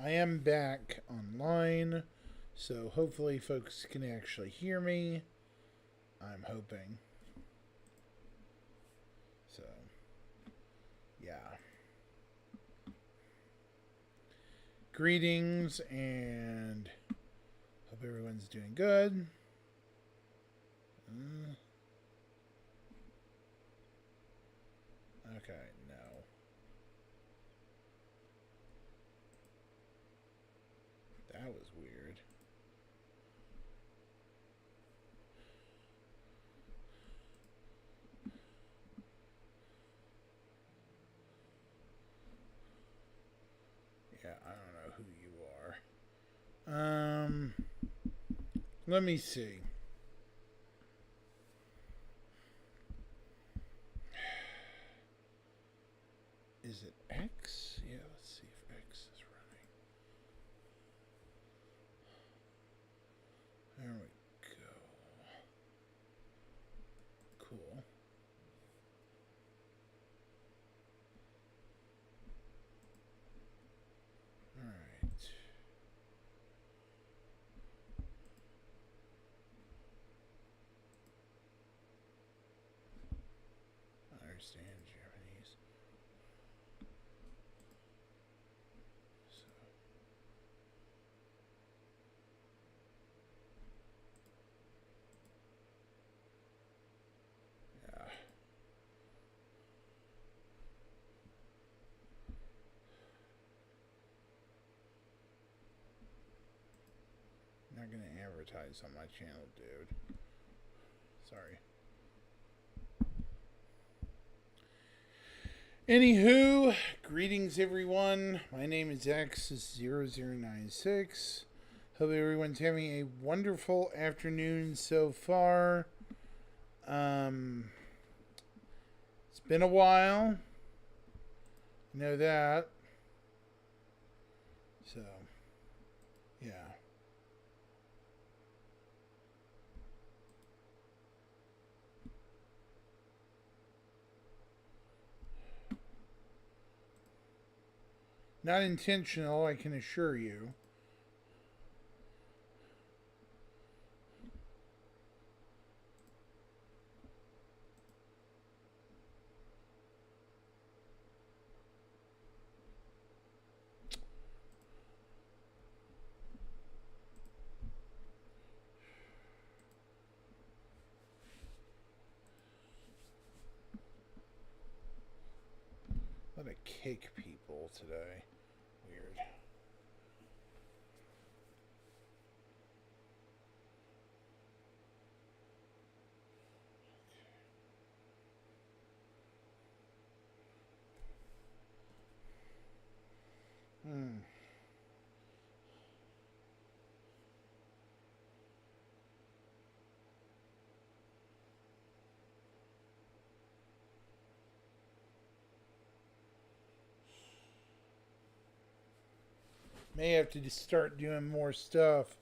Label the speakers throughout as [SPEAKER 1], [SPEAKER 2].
[SPEAKER 1] I am back online, so hopefully folks can actually hear me. I'm hoping. So, yeah. Greetings and hope everyone's doing good. Okay, no. That was weird. Yeah, I don't know who you are. Let me see. Is it X? Yeah, let's see if X is running. There we go. Cool. Alright. I understand Japanese. So, yeah. I'm not gonna advertise on my channel, dude. Sorry. Anywho, greetings everyone. My name is X0096. Hope everyone's having a wonderful afternoon so far. It's been a while. You know that. So, yeah. Not intentional, I can assure you. A lot of cake people today. Weird. Hmm. May have to start doing more stuff.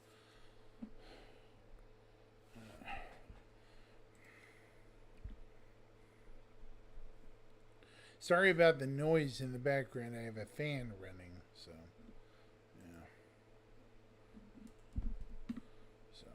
[SPEAKER 1] Sorry about the noise in the background. I have a fan running, so yeah. So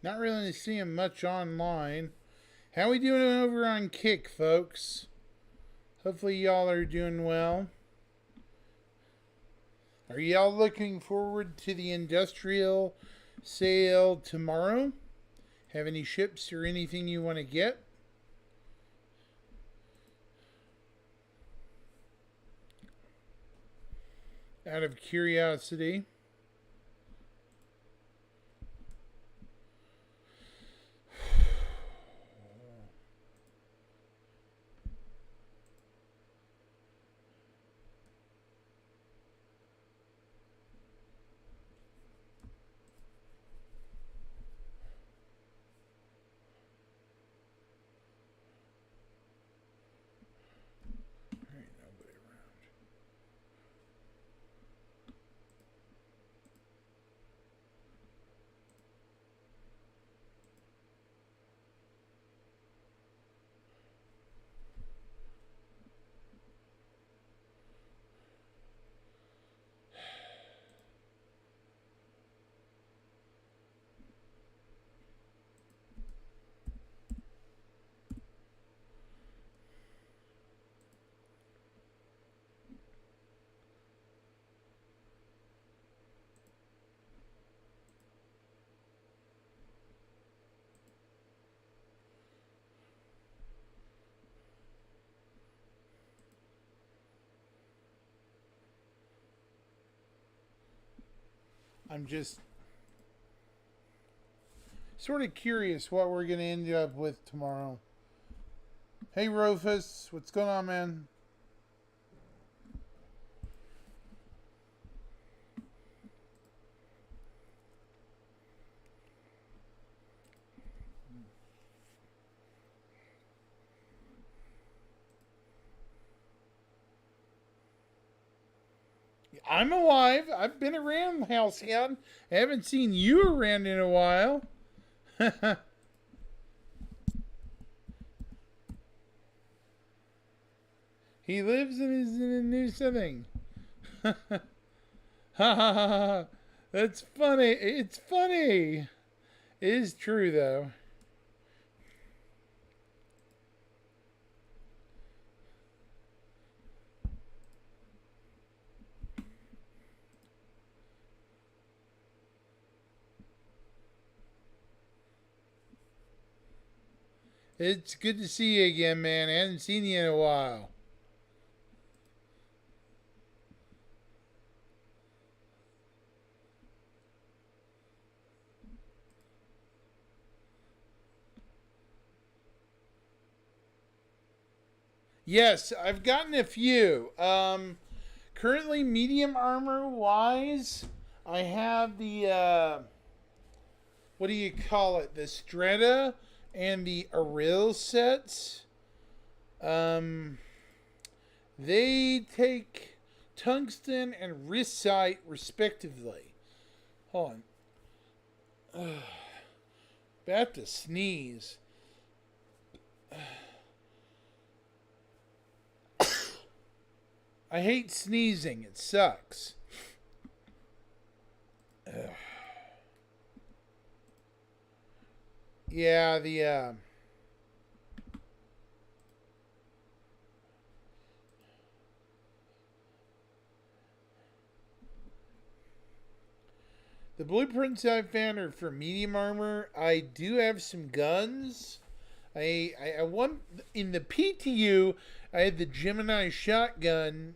[SPEAKER 1] Not really seeing much online. How we doing over on Kick, folks? Hopefully y'all are doing well. Are y'all looking forward to the industrial sale tomorrow? Have any ships or anything you want to get? Out of curiosity. I'm just sort of curious what we're going to end up with tomorrow. Hey, Rufus, what's going on, man? I'm alive. I've been around the house, Halcyon. I haven't seen you around in a while. He lives in a new setting. Ha ha ha. That's funny. It's funny. It is true, though. It's good to see you again, man. I haven't seen you in a while. Yes, I've gotten a few. Currently, medium armor wise, I have the what do you call it? The Strata and the Aril sets. They take tungsten and risite respectively. Hold on. About to sneeze. I hate sneezing. It sucks. Ugh. Yeah, the blueprints I found are for medium armor. I do have some guns. I won in the PTU. I had the Gemini shotgun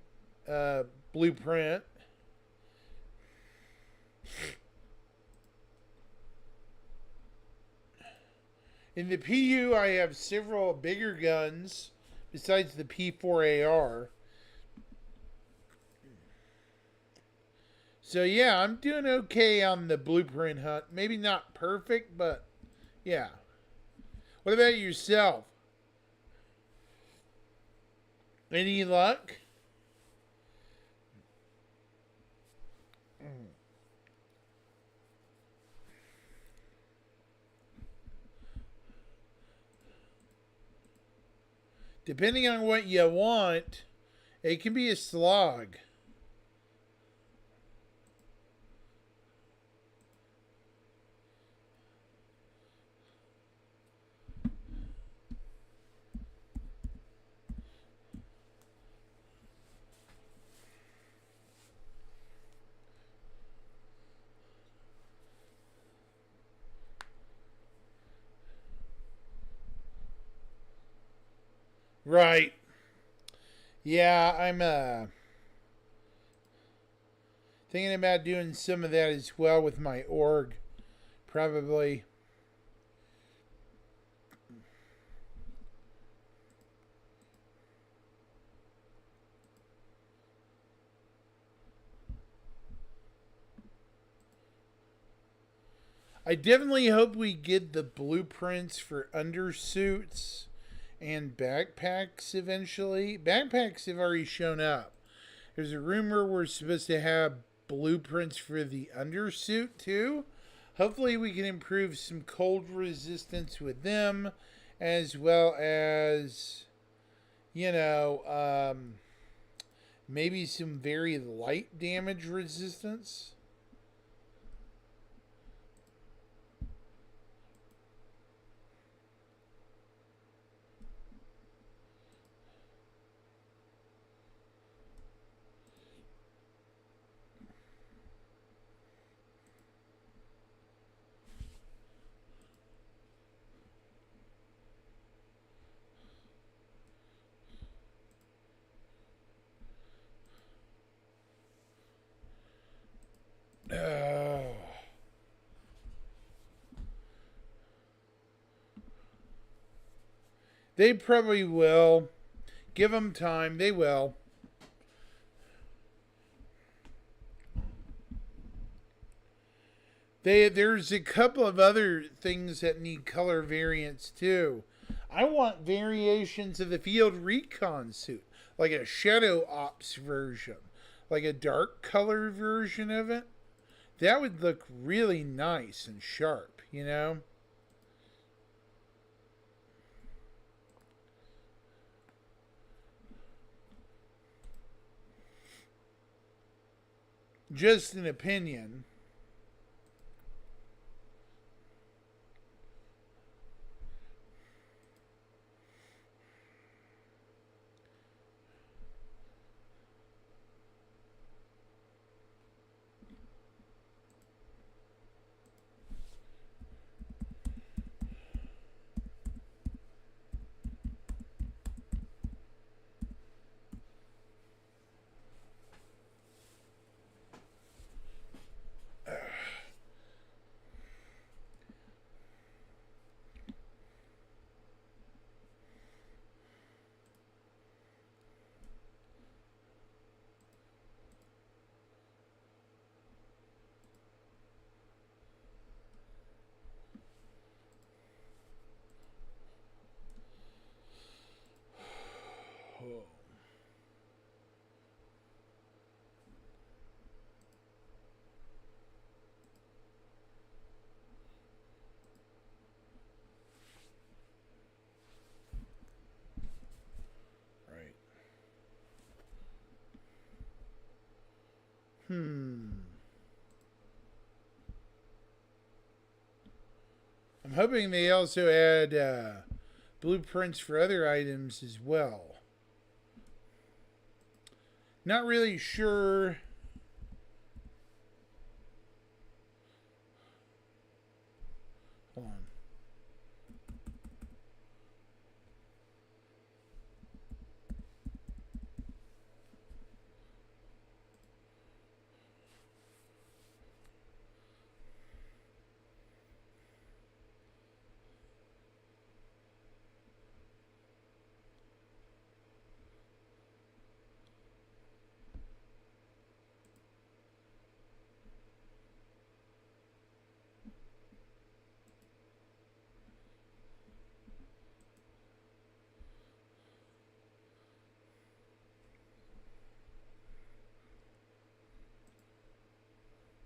[SPEAKER 1] blueprint. In the PU, I have several bigger guns besides the P4AR. So yeah, I'm doing okay on the blueprint hunt. Maybe not perfect, but yeah. What about yourself? Any luck? Depending on what you want, it can be a slog. Right. Yeah, I'm thinking about doing some of that as well with my org. Probably. I definitely hope we get the blueprints for undersuits and backpacks eventually. Backpacks have already shown up. There's a rumor we're supposed to have blueprints for the undersuit too. Hopefully, we can improve some cold resistance with them, as well as, you know, maybe some very light damage resistance. Uh, they probably will. Give them time. They will. There's a couple of other things that need color variants too. I want variations of the field recon suit, like a Shadow Ops version, like a dark color version of it. That would look really nice and sharp, you know? Just an opinion. Right. Hmm. I'm hoping they also add blueprints for other items as well. Not really sure. Hold on.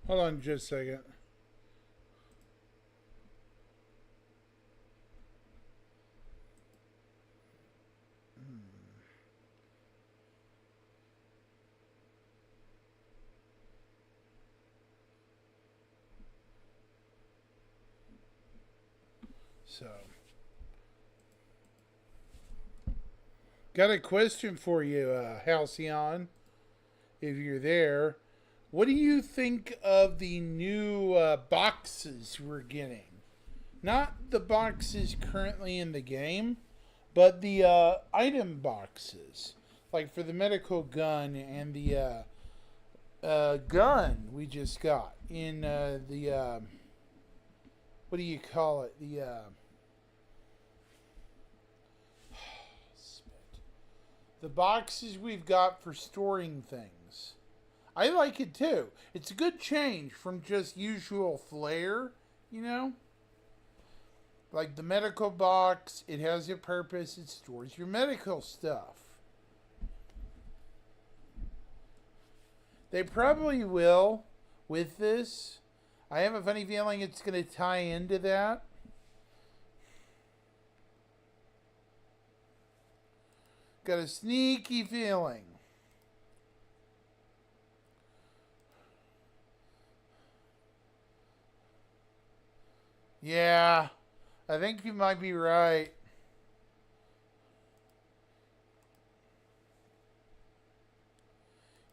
[SPEAKER 1] Hold on just a second. So, got a question for you, Halcyon, if you're there. What do you think of the new boxes we're getting? Not the boxes currently in the game, But the item boxes, like for the medical gun and the gun we just got in the what do you call it? The boxes we've got for storing things. I like it too. It's a good change from just usual flair, you know? Like the medical box, it has a purpose, it stores your medical stuff. They probably will with this. I have a funny feeling it's going to tie into that. Got a sneaky feeling. Yeah, I think you might be right.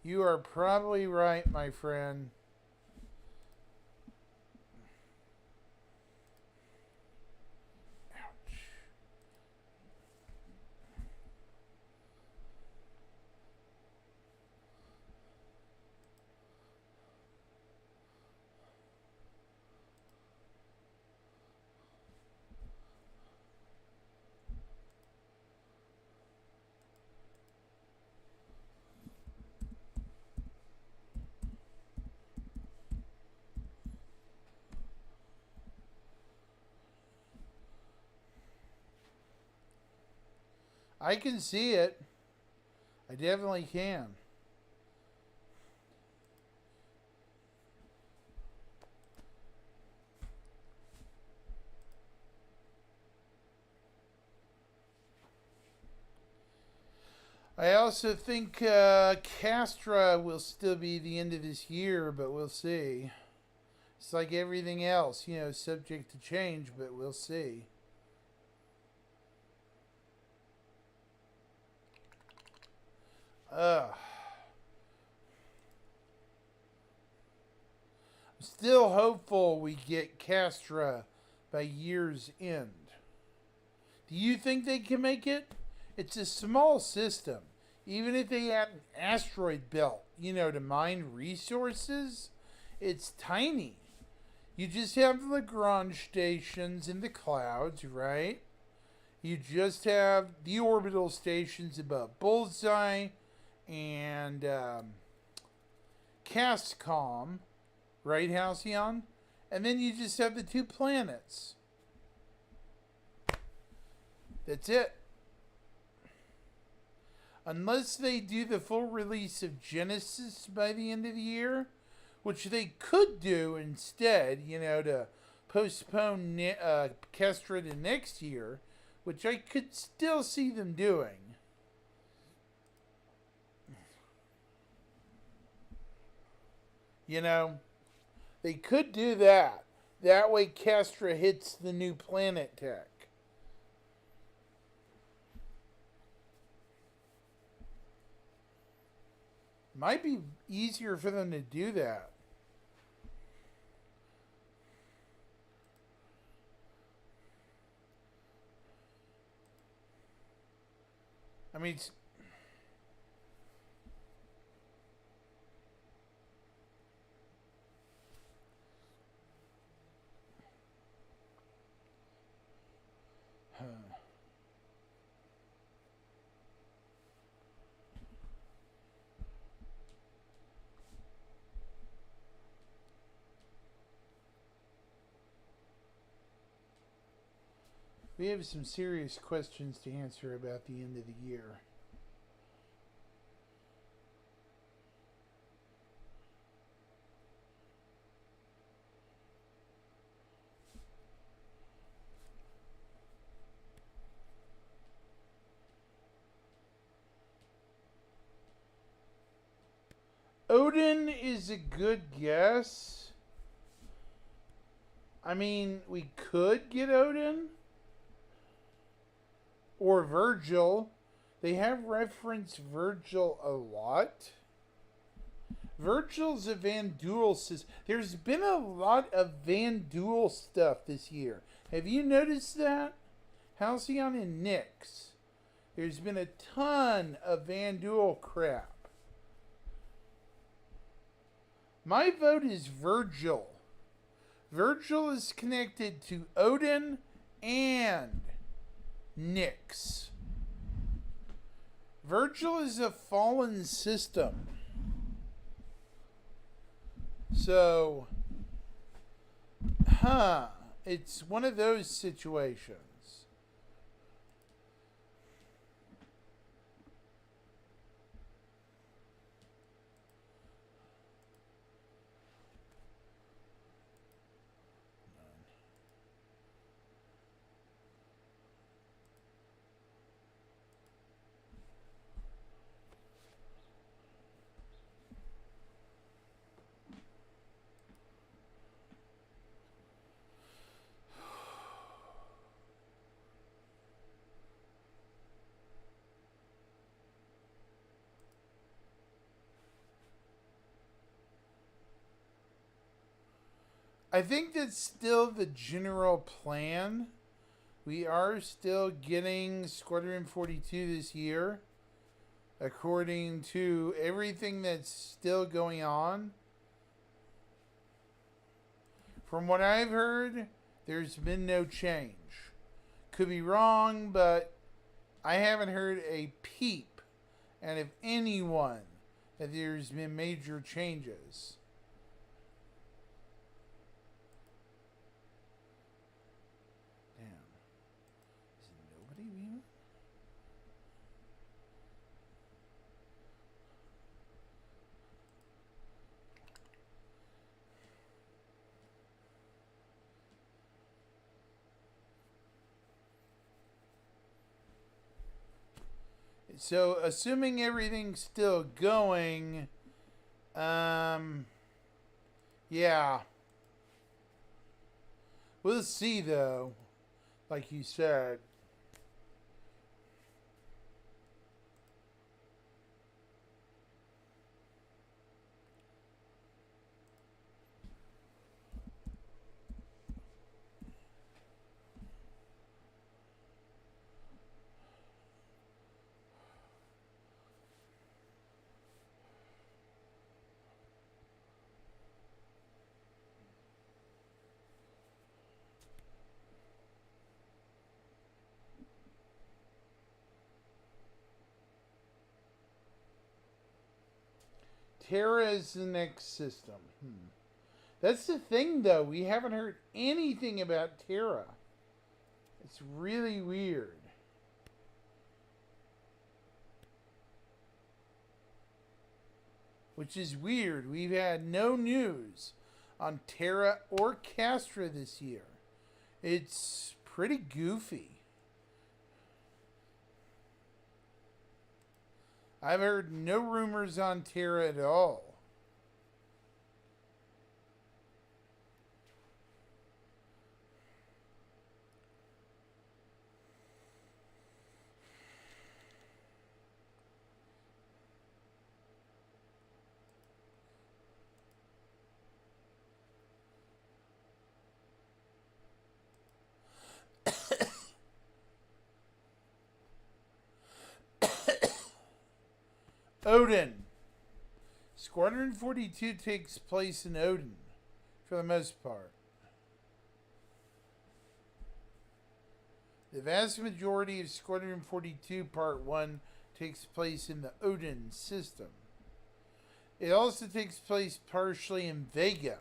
[SPEAKER 1] You are probably right, my friend. Ouch. I can see it. I definitely can. I also think Castra will still be the end of this year, but we'll see. It's like everything else, subject to change, but we'll see. Ugh. I'm still hopeful we get Castra by year's end. Do you think they can make it? It's a small system. Even if they had an asteroid belt, to mine resources, it's tiny. You just have Lagrange stations in the clouds, right? You just have the orbital stations above Bullseye and Cascom, right, Halcyon? And then you just have the two planets. That's it. Unless they do the full release of Genesis by the end of the year, which they could do instead, to postpone Kestra to next year, which I could still see them doing. They could do that. That way Kestra hits the new planet tech. Might be easier for them to do that. I mean, we have some serious questions to answer about the end of the year. Odin is a good guess. I mean, we could get Odin. Or Virgil. They have referenced Virgil a lot. Virgil's a Vanduul system. There's been a lot of Vanduul stuff this year. Have you noticed that? Halcyon and Nyx. There's been a ton of Vanduul crap. My vote is Virgil. Virgil is connected to Odin and Nyx. Virgil is a fallen system. So, it's one of those situations. I think that's still the general plan. We are still getting Squadron 42 this year, according to everything that's still going on. From what I've heard, there's been no change. Could be wrong, but I haven't heard a peep, and if anyone, that there's been major changes. So, assuming everything's still going, yeah. We'll see, though, like you said. Terra is the next system. That's the thing, though. We haven't heard anything about Terra. It's really weird. Which is weird. We've had no news on Terra or Castra this year. It's pretty goofy. I've heard no rumors on Terra at all. Odin. Squadron 42 takes place in Odin, for the most part. The vast majority of Squadron 42 Part 1 takes place in the Odin system. It also takes place partially in Vega.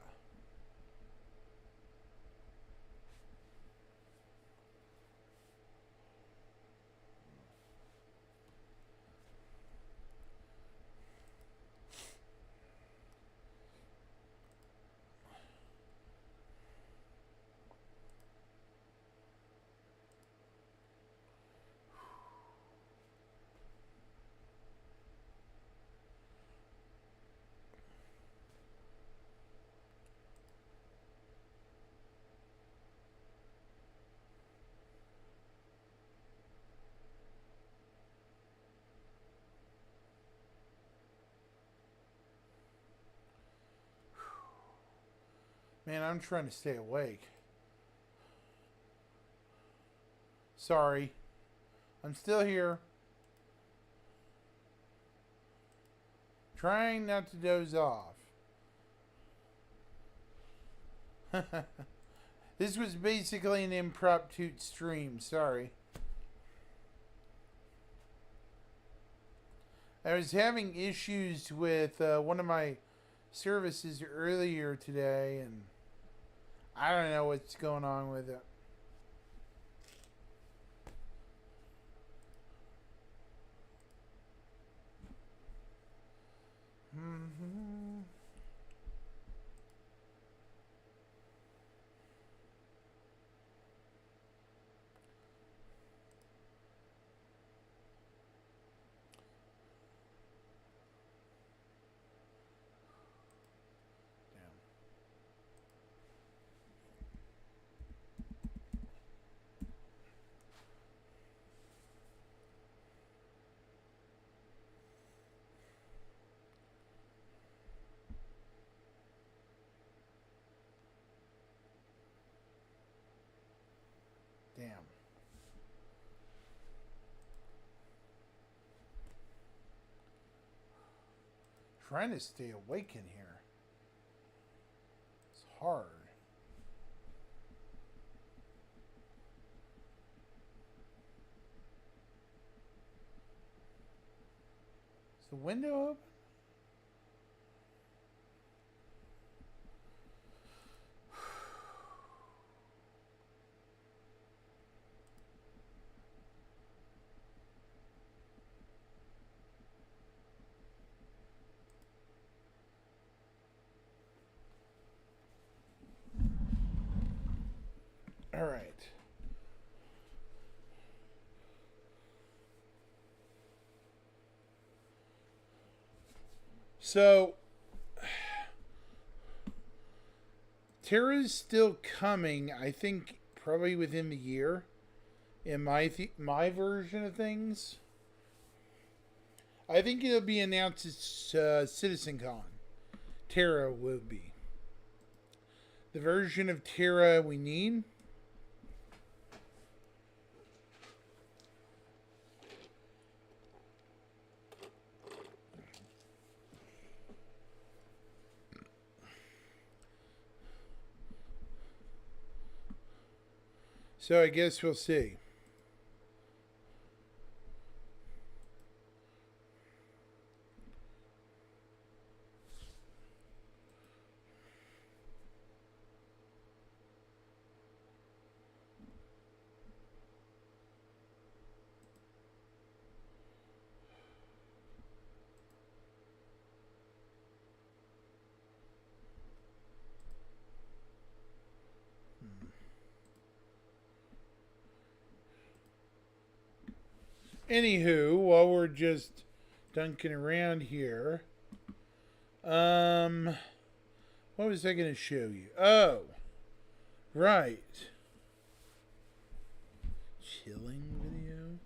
[SPEAKER 1] Man, I'm trying to stay awake. Sorry. I'm still here. Trying not to doze off. This was basically an impromptu stream. Sorry. I was having issues with one of my services earlier today, and I don't know what's going on with it. Mm-hmm. Damn. Trying to stay awake in here. It's hard. Is the window open? All right. So, Terra's still coming. I think probably within the year. In my version of things, I think it'll be announced at CitizenCon. Terra will be the version of Terra we need. So I guess we'll see. Anywho, while we're just dunking around here, what was I going to show you? Oh, right. Chilling video.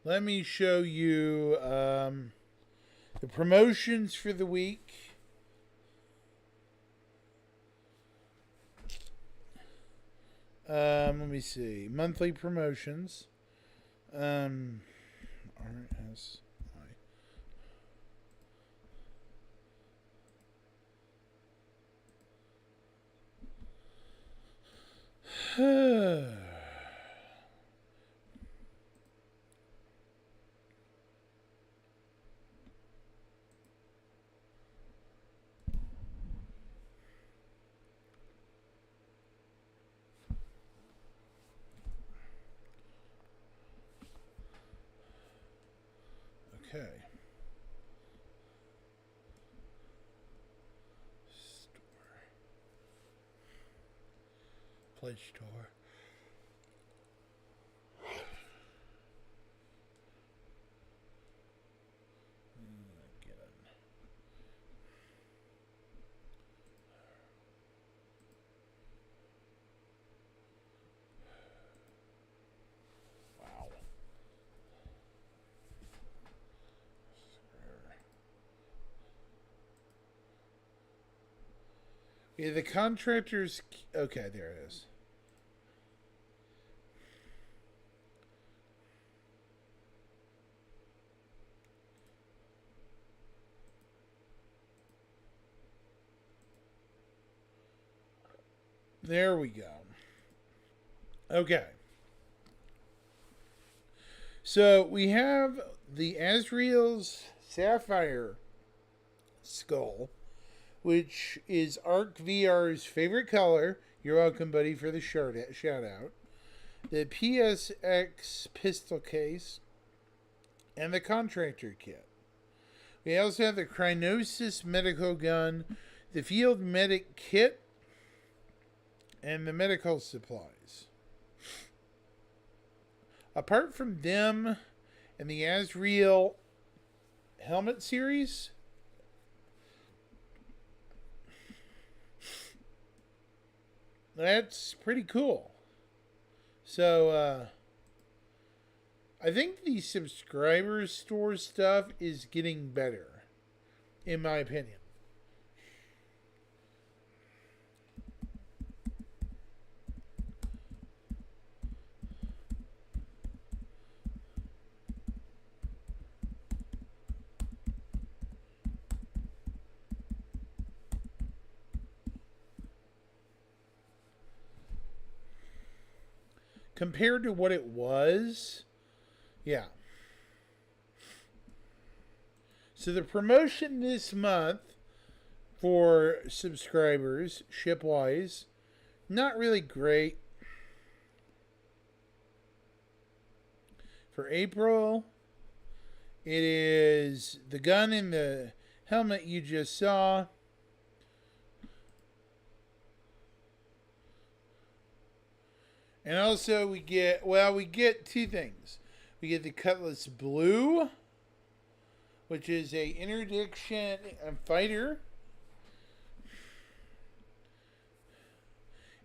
[SPEAKER 1] Let me show you the promotions for the week. Let me see. Monthly promotions. RSI. Okay. Store. Play store. Get it. Wow. Yeah, the contractors. Okay, there it is. There we go. Okay. So we have the Azrael's Sapphire skull, which is Arc VR's favorite color. You're welcome, buddy, for the shout out. The PSX pistol case, and the contractor kit. We also have the Cryonis medical gun, the field medic kit, and the medical supplies. Apart from them and the Azrael helmet series, that's pretty cool. So, I think the subscribers store stuff is getting better, in my opinion. Compared to what it was, yeah. So the promotion this month for subscribers, shipwise, not really great. For April, it is the gun and the helmet you just saw. And also we get two things. We get the Cutlass Blue, which is a interdiction fighter.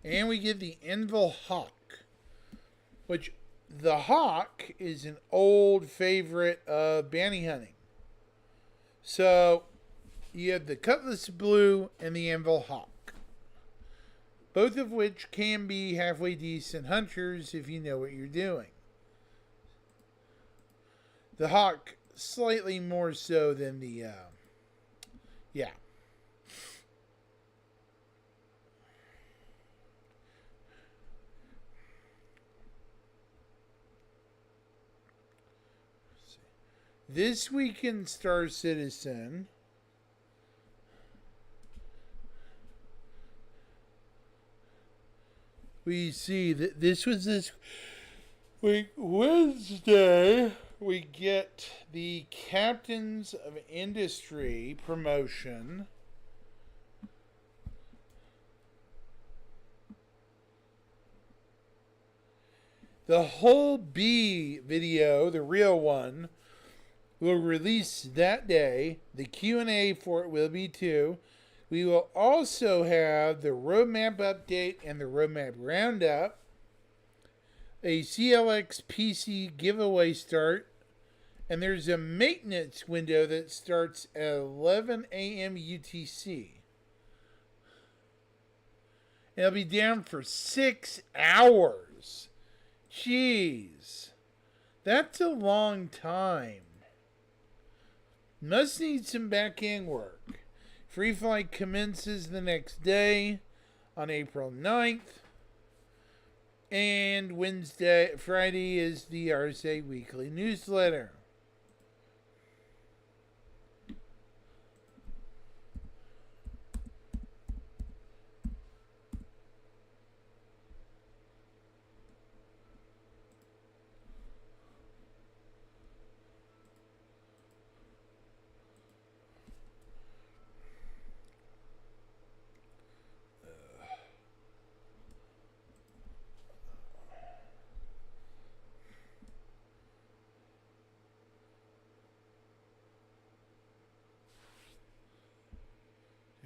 [SPEAKER 1] And we get the Envil Hawk, which the Hawk is an old favorite of bounty hunting. So you have the Cutlass Blue and the Envil Hawk. Both of which can be halfway decent hunters if you know what you're doing. The Hawk slightly more so than the, yeah. This week in Star Citizen, we see that this was this week, Wednesday, we get the Captains of Industry promotion. The whole B video, the real one, will release that day. The Q&A for it will be too. We will also have the roadmap update and the roadmap roundup. A CLX PC giveaway start. And there's a maintenance window that starts at 11 a.m. UTC. It'll be down for 6 hours. Jeez. That's a long time. Must need some back-end work. Free flight commences the next day on April 9th. And Friday is the RSA Weekly newsletter.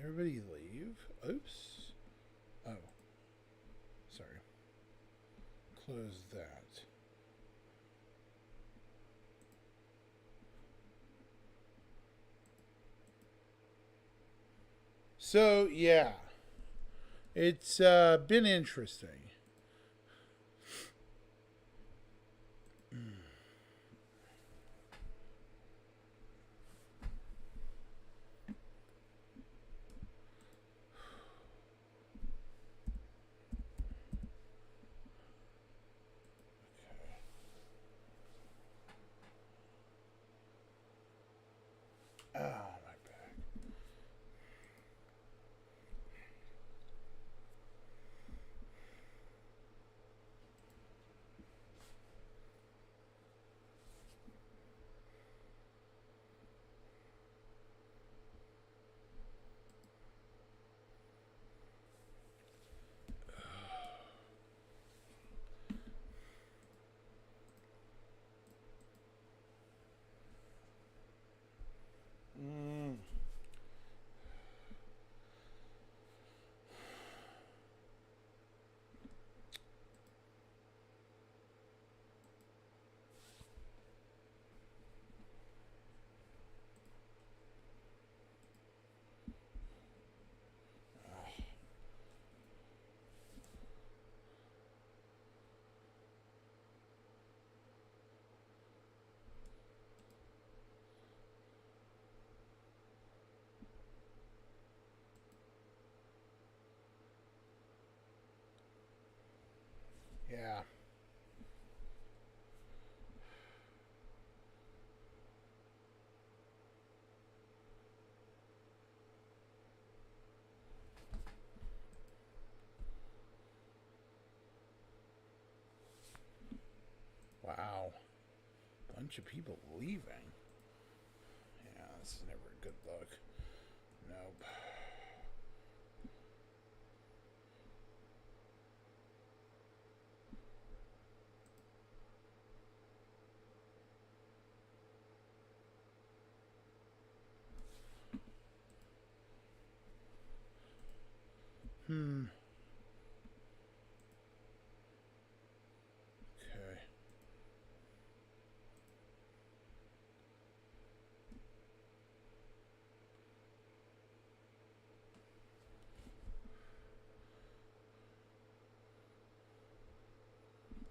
[SPEAKER 1] Everybody leave? Oops. Oh. Sorry. Close that. So, yeah. It's been interesting. Yeah. Wow. Bunch of people leaving. Yeah, this is never a good look. Nope. Hmm. Okay.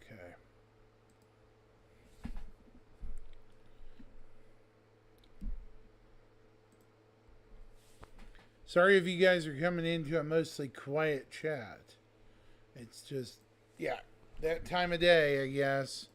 [SPEAKER 1] Okay. Sorry if you guys are coming into a mostly quiet chat. It's just, yeah, that time of day, I guess.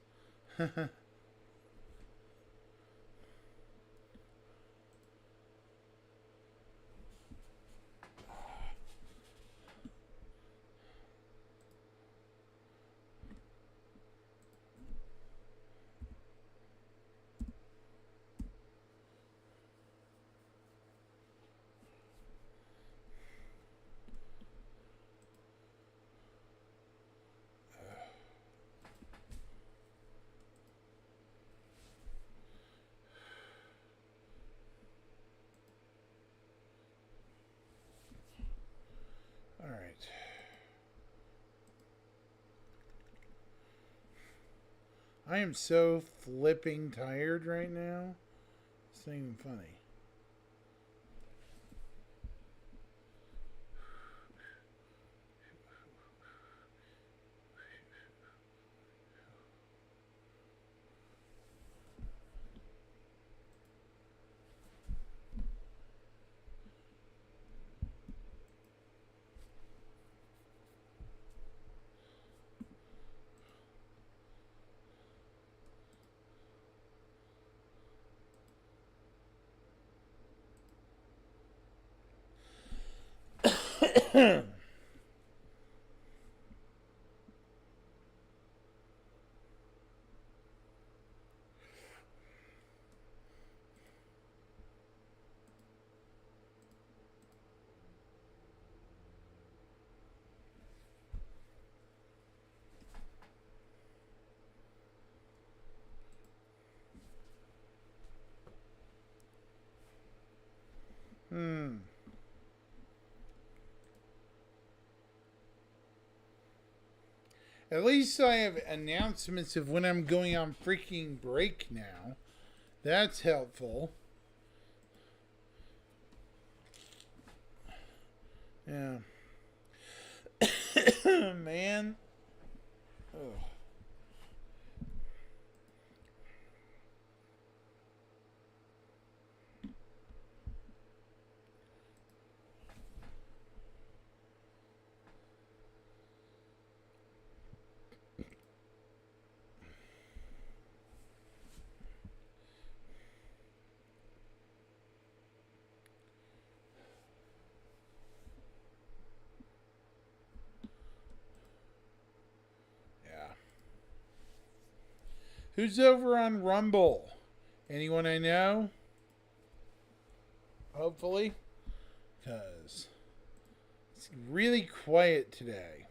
[SPEAKER 1] All right. I am so flipping tired right now. It's not even funny. Hmm. At least I have announcements of when I'm going on freaking break now. That's helpful. Yeah. Man. Ugh. Yeah. Who's over on Rumble? Anyone I know? Hopefully. Because it's really quiet today.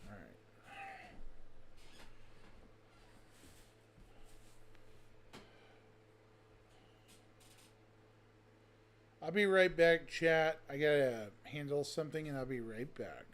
[SPEAKER 1] All right. I'll be right back, chat. I gotta handle something and I'll be right back.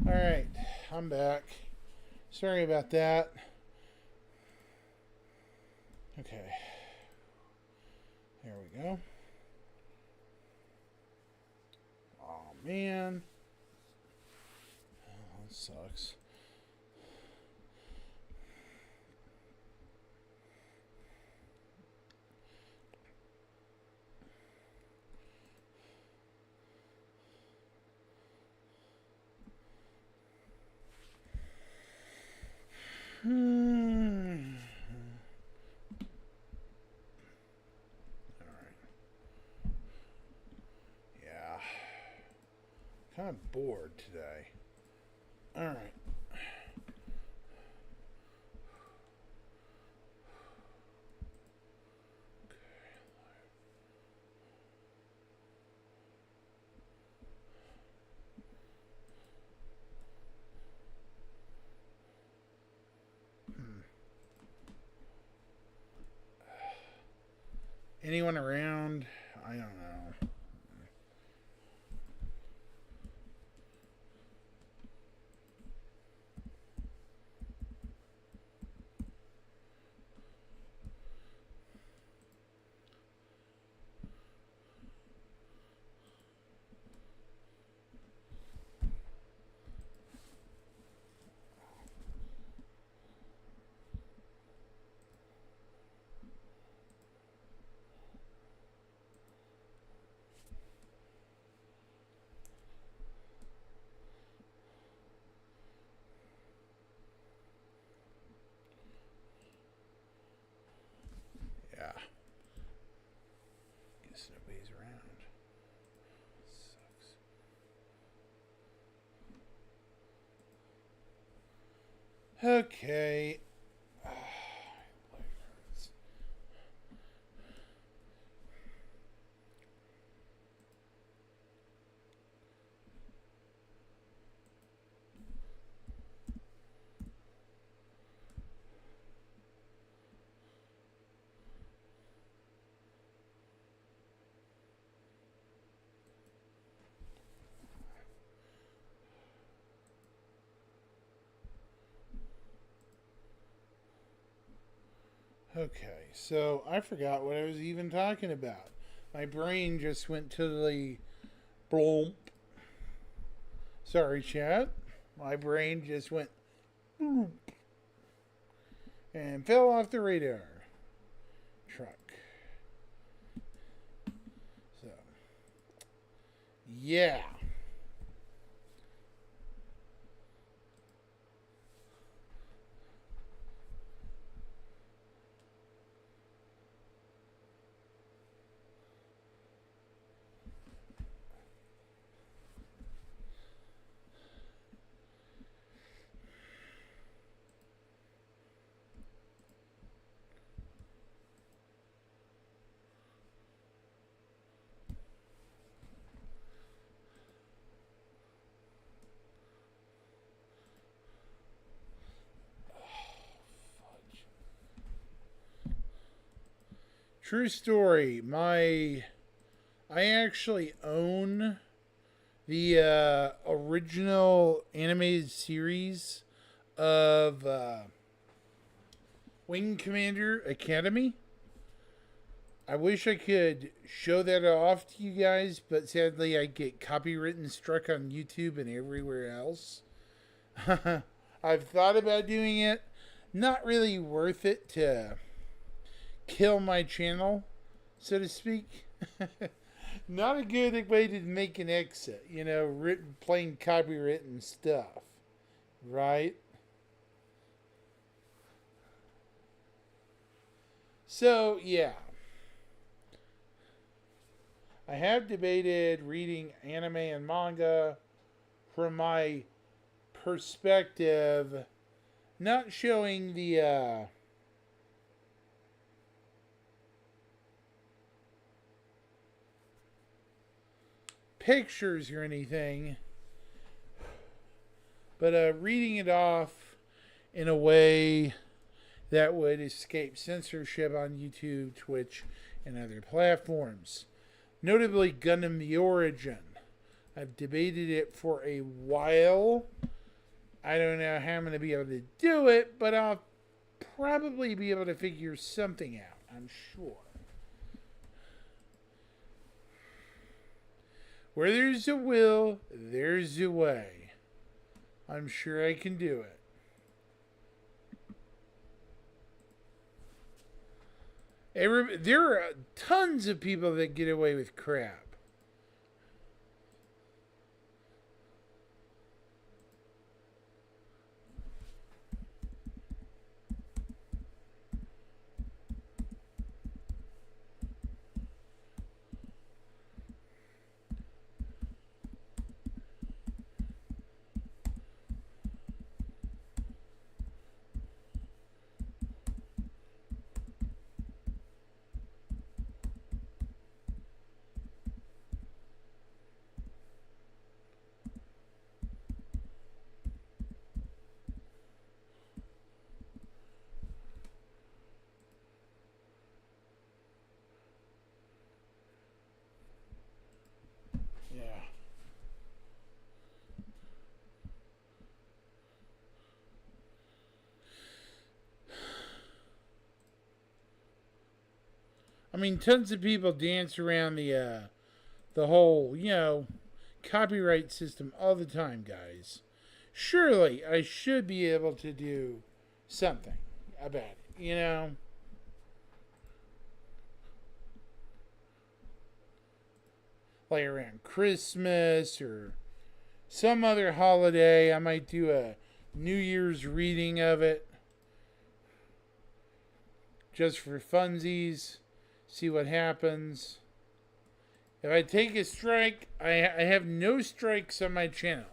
[SPEAKER 1] Alright, I'm back. Sorry about that. Okay. There we go. Oh, man. Oh, that sucks. Yeah. Kind of bored today. Alright. Anyone around? I don't know. Yeah. Guess nobody's around. Sucks. Okay. Okay, so I forgot what I was even talking about. My brain just went totally blomp. Sorry, chat. My brain just went bloop and fell off the radar. Truck. So, yeah. True story. I actually own the original animated series of Wing Commander Academy. I wish I could show that off to you guys, but sadly I get copywritten struck on YouTube and everywhere else. I've thought about doing it. Not really worth it to kill my channel, so to speak. Not a good way to make an exit, written, plain copywritten stuff, right? So, yeah. I have debated reading anime and manga from my perspective, not showing the pictures or anything, but reading it off in a way that would escape censorship on YouTube, Twitch, and other platforms. Notably, Gundam the Origin. I've debated it for a while. I don't know how I'm going to be able to do it, but I'll probably be able to figure something out, I'm sure. Where there's a will, there's a way. I'm sure I can do it. There are tons of people that get away with crap. Yeah. I mean, tons of people dance around the whole, copyright system all the time, guys. Surely I should be able to do something about it. Like around Christmas or some other holiday, I might do a New Year's reading of it just for funsies, see what happens. If I take a strike, I have no strikes on my channel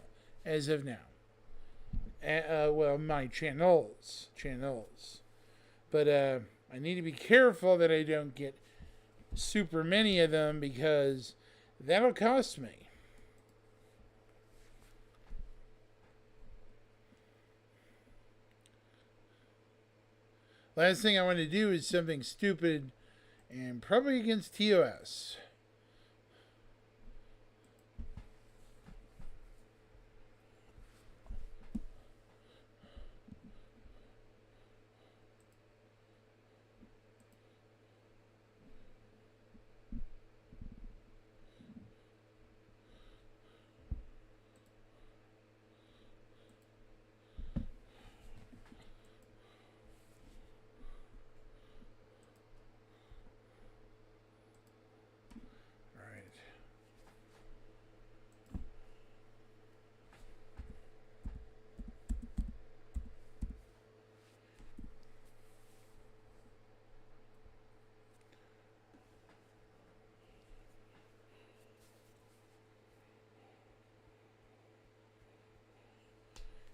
[SPEAKER 1] as of now. Well, my channels. But I need to be careful that I don't get super many of them because that'll cost me. Last thing I want to do is something stupid and probably against TOS.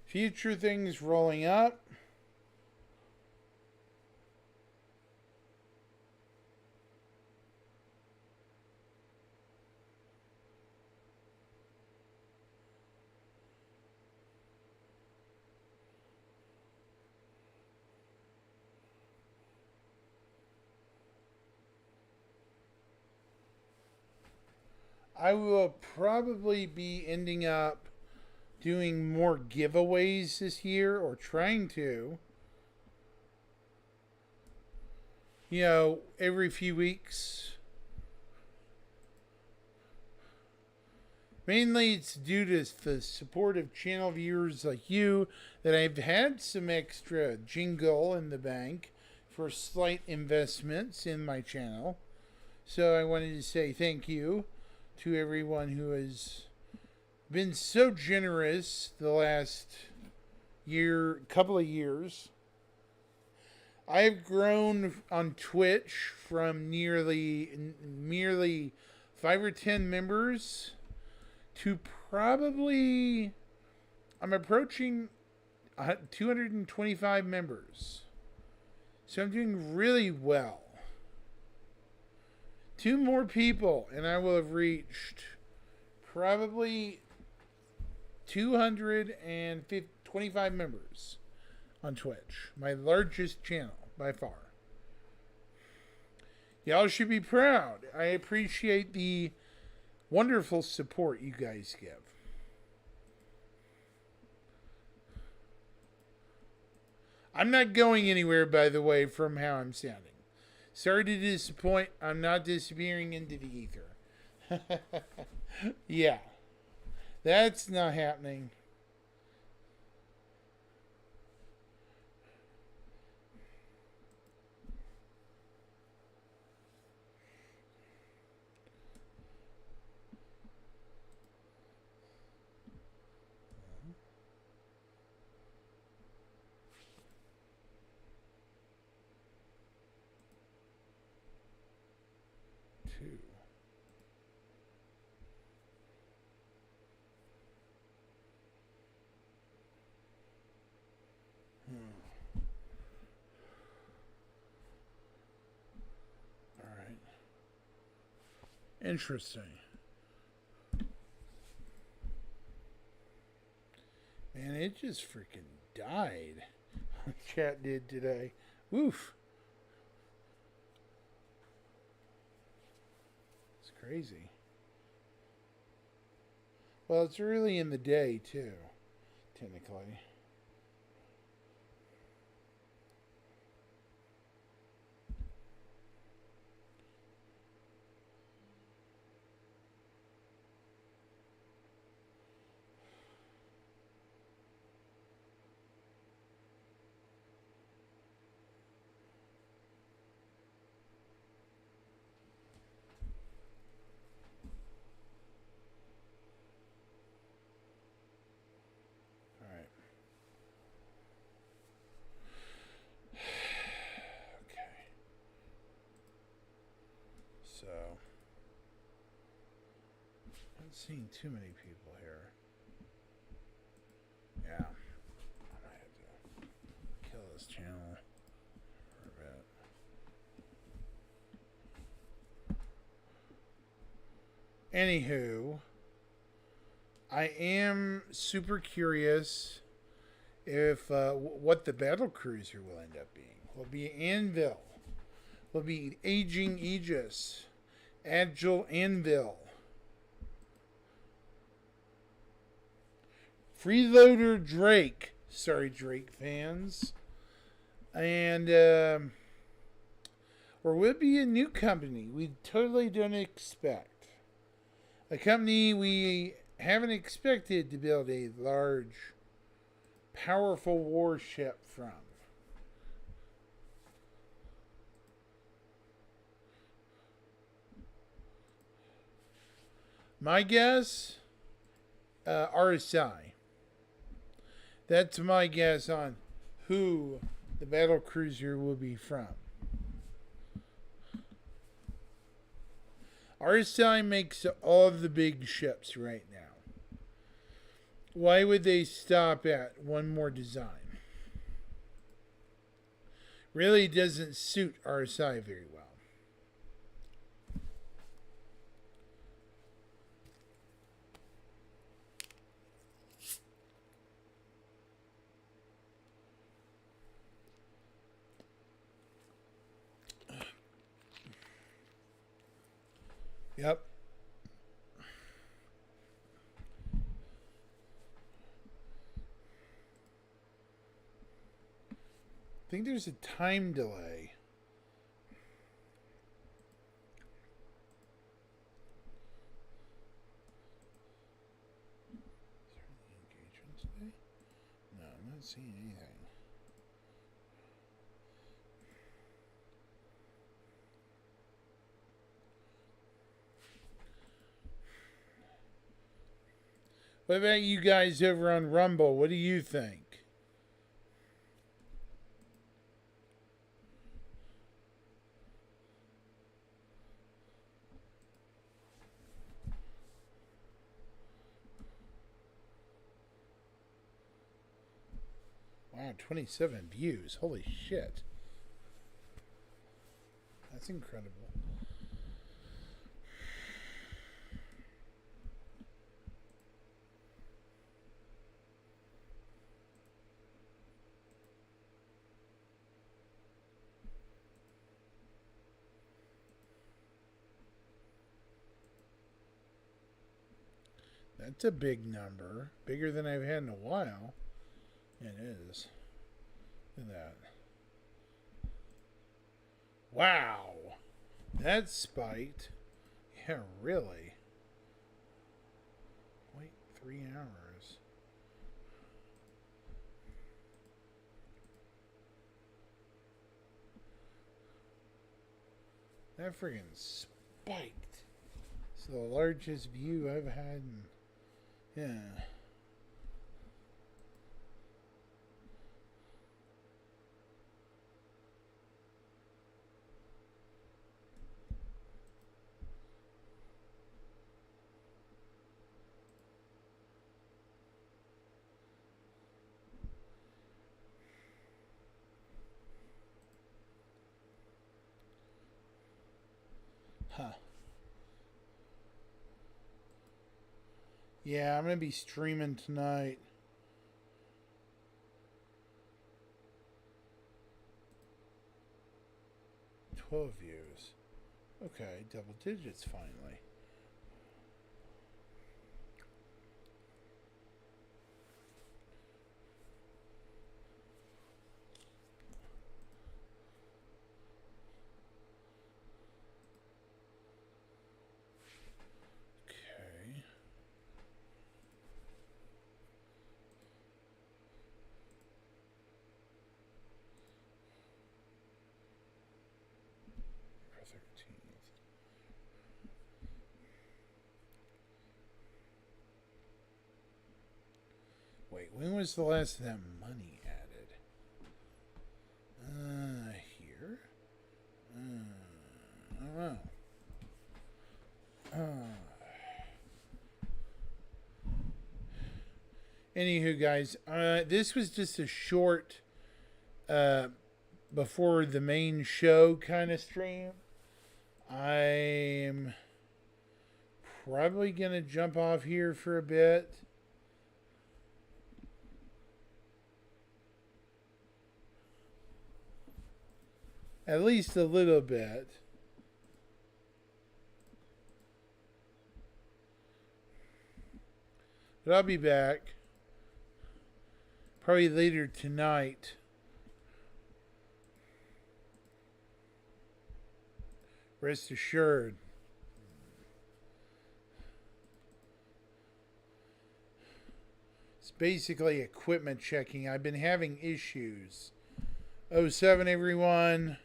[SPEAKER 1] Future things rolling up. I will probably be ending up doing more giveaways this year, or trying to. Every few weeks. Mainly it's due to the support of channel viewers like you that I've had some extra jingle in the bank for slight investments in my channel. So I wanted to say thank you to everyone who has been so generous the last couple of years. I've grown on Twitch from merely 5 or 10 members to probably, I'm approaching 225 members. So I'm doing really well. 2 more people and I will have reached probably 225 members on Twitch. My largest channel by far. Y'all should be proud. I appreciate the wonderful support you guys give. I'm not going anywhere, by the way, from how I'm sounding. Sorry to disappoint. I'm not disappearing into the ether. Yeah, that's not happening. Two. All right. Interesting. Man, it just freaking died. Chat did today. Woof. It's crazy. Well, it's early in the day, too, technically. Okay. So, I'm not seeing too many people here. Yeah. I might have to kill this channel for a bit. Anywho, I am super curious if what the battle cruiser will end up being. Will be Anvil. Will be Aging Aegis. Agile Anvil. Freeloader Drake. Sorry, Drake fans. And or will it be a new company we totally don't expect? A company we haven't expected to build a large, powerful warship from. My guess, RSI. That's my guess on who the battle cruiser will be from. RSI makes all of the big ships right now. Why would they stop at one more design? Really doesn't suit RSI very well. Yep. I think there's a time delay. Is there any engagement today? No, I'm not seeing anything. What about you guys over on Rumble? What do you think? Wow, 27 views. Holy shit. That's incredible. That's a big number. Bigger than I've had in a while. It is. Look at that. Wow. That spiked. Yeah, really. Wait 3 hours. That friggin' spiked. It's the largest view I've had in, yeah. Huh. Yeah, I'm going to be streaming tonight. $12 views. Okay, double digits finally. Okay. For 13th. Wait, when was the last of that money added? Here? I don't know. Anywho, guys, this was just a short before the main show kind of stream. I'm probably going to jump off here for a bit. At least a little bit. But I'll be back. Probably later tonight. Rest assured. It's basically equipment checking. I've been having issues. 07 everyone.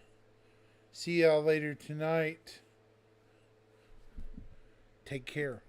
[SPEAKER 1] See y'all later tonight. Take care.